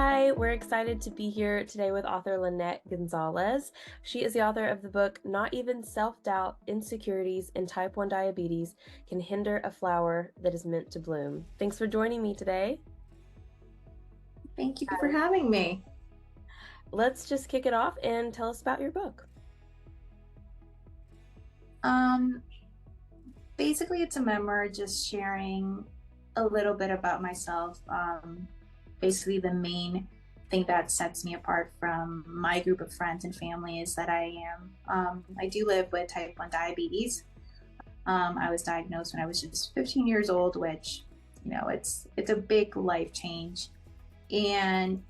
Hi, we're excited to be here today with author Lynnette Gonzalez. She is the author of the book, Not Even Self-Doubt, Insecurities, and Type 1 Diabetes Can Hinder a Flower That Is Meant to Bloom. Thanks for joining me today. Thank you for having me. Let's just kick it off and tell us about your book. Um, Basically, it's a memoir just sharing a little bit about myself. Basically, the main thing that sets me apart from my group of friends and family is that I do live with type 1 diabetes. I was diagnosed when I was just 15 years old, which, it's a big life change. And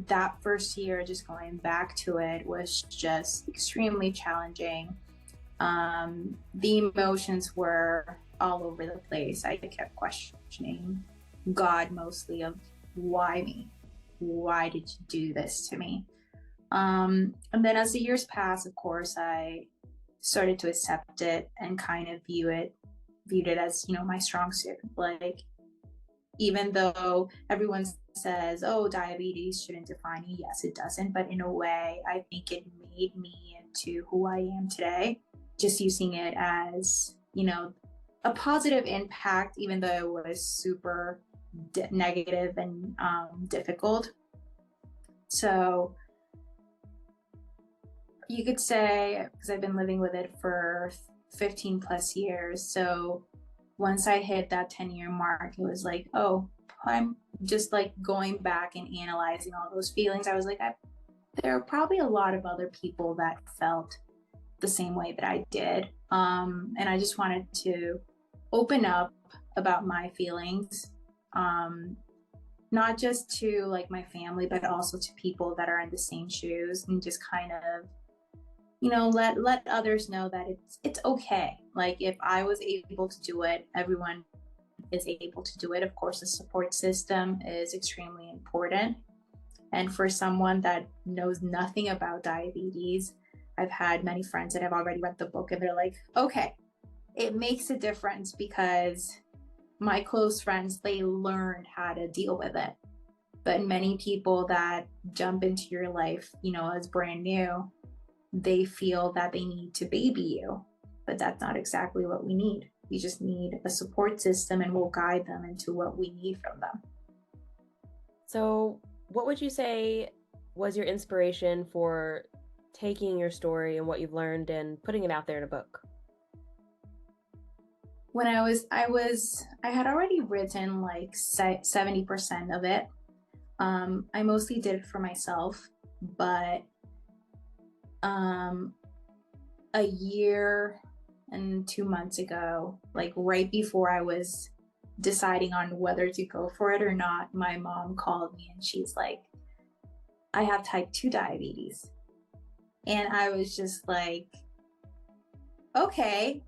that first year, just going back to it, was just extremely challenging. The emotions were all over the place. I kept questioning God mostly of why me? Why did you do this to me? And then as the years passed, of course, I started to accept it and kind of viewed it as, my strong suit. Like, even though everyone says, oh, diabetes shouldn't define you, yes, it doesn't. But in a way, I think it made me into who I am today, just using it as, a positive impact, even though it was super negative and difficult. So you could say, because I've been living with it for 15 plus years. So once I hit that 10-year mark, it was like, oh, I'm just like going back and analyzing all those feelings. I was like, there are probably a lot of other people that felt the same way that I did. And I just wanted to open up about my feelings, not just to like my family, but also to people that are in the same shoes, and just kind of, let others know that it's okay. Like, if I was able to do it, everyone is able to do it. Of course, the support system is extremely important. And for someone that knows nothing about diabetes, I've had many friends that have already read the book and they're like, okay, it makes a difference, because my close friends, they learned how to deal with it. But many people that jump into your life, as brand new, they feel that they need to baby you, but that's not exactly what we need. We just need a support system, and we'll guide them into what we need from them. So, what would you say was your inspiration for taking your story and what you've learned and putting it out there in a book? When I had already written like 70% of it. I mostly did it for myself, but a year and 2 months ago, like right before I was deciding on whether to go for it or not, my mom called me and she's like, I have type 2 diabetes. And I was just like, okay,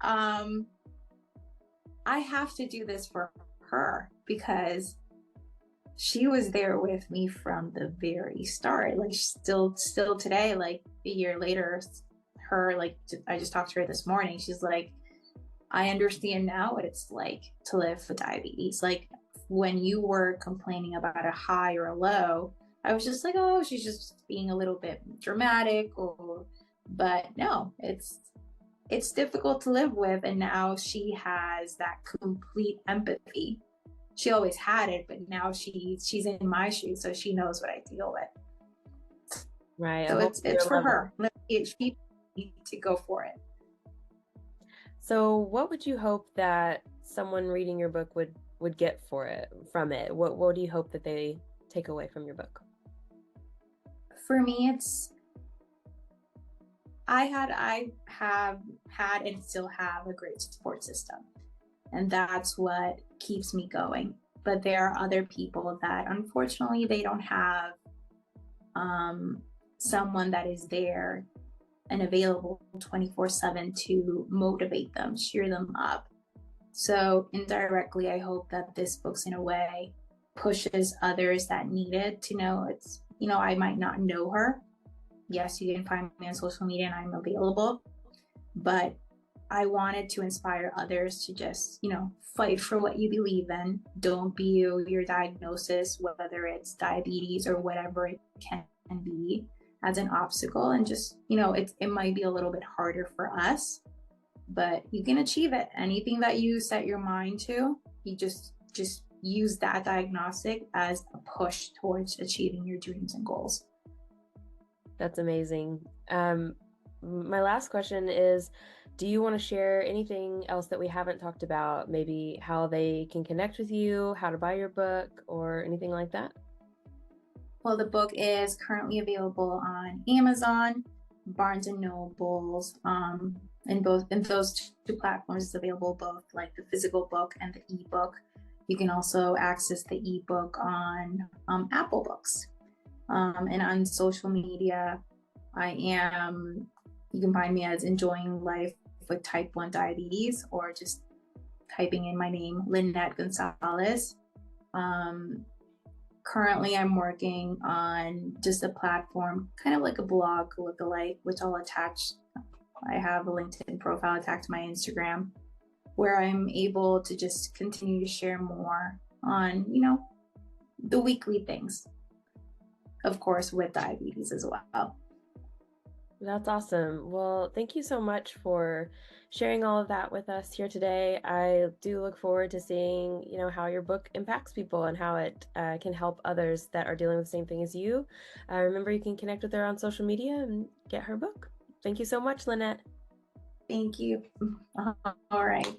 I have to do this for her, because she was there with me from the very start. Like, still today, like a year later, her, like, I just talked to her this morning. She's like, I understand now what it's like to live with diabetes. Like, when you were complaining about a high or a low, I was just like, oh, she's just being a little bit dramatic, but no, it's difficult to live with. And now she has that complete empathy. She always had it, but now she's in my shoes, so she knows what I deal with. Right. So I'm hoping it's your for level. her. She needs to go for it. So, what would you hope that someone reading your book would get from it? What do you hope that they take away from your book? For me, it's I have had and still have a great support system, and that's what keeps me going. But there are other people that unfortunately they don't have someone that is there and available 24/7 to motivate them, cheer them up. So indirectly, I hope that this book's in a way pushes others that need it to know it's, I might not know her. Yes, you can find me on social media and I'm available, but I wanted to inspire others to just, fight for what you believe in. Don't view your diagnosis, whether it's diabetes or whatever it can be, as an obstacle. And just, it might be a little bit harder for us, but you can achieve it. Anything that you set your mind to, you just use that diagnostic as a push towards achieving your dreams and goals. That's amazing. My last question is, do you want to share anything else that we haven't talked about? Maybe how they can connect with you, how to buy your book, or anything like that? Well, the book is currently available on Amazon, Barnes and Nobles, in those two platforms. It's available both like the physical book and the ebook. You can also access the ebook on Apple Books, and on social media. You can find me as Enjoying Life with Type 1 Diabetes, or just typing in my name, Lynnette Gonzalez. Currently, I'm working on just a platform, kind of like a blog lookalike, which I'll attach. I have a LinkedIn profile attached to my Instagram, where I'm able to just continue to share more on, the weekly things, of course, with diabetes as well. That's awesome. Well, thank you so much for sharing all of that with us here today. I do look forward to seeing, how your book impacts people and how it can help others that are dealing with the same thing as you. Remember, you can connect with her on social media and get her book. Thank you so much, Lynnette. Thank you. All right.